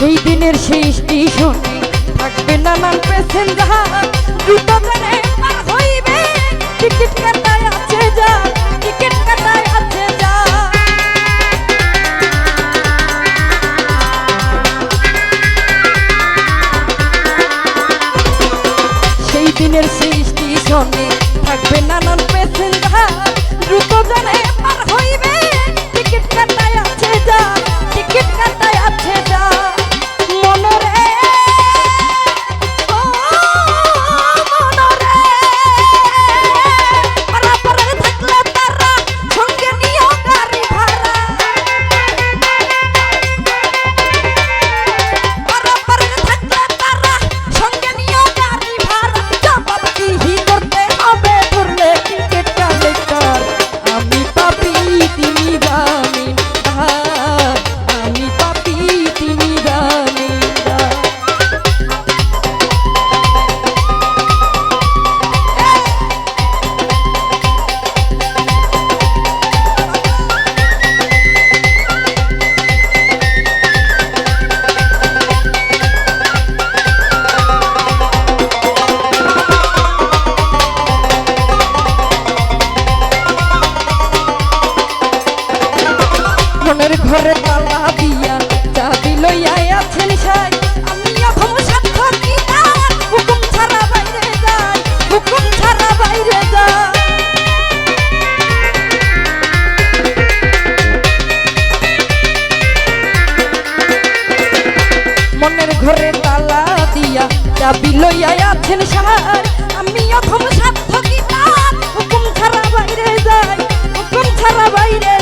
সেই দিনের সেই স্টেশনে থাকবে নানান প্যাসেঞ্জার দ্রুত ট্রেনে পার হইবে টিকিট কাটায় আছে যা টিকিট কাটায় আছে যা সেই দিনের সেই স্টেশনে থাকবে নানান প্যাসেঞ্জার দ্রুত ট্রেনে পার হইবে টিকিট কাটায় আছে যা টিকিট কাটায় আছে যা মনের ঘরে তালা দিয়া চাবি লইয়া আছেন সাই আমি এখন সাক্ষী আর হুকুম ছাড়া বাইরে যাই হুকুম ছাড়া বাইরে যাই মনের ঘরে তালা দিয়া চাবি লইয়া আছেন সাই আমি এখন সাক্ষী আর হুকুম ছাড়া বাইরে যাই হুকুম ছাড়া বাইরে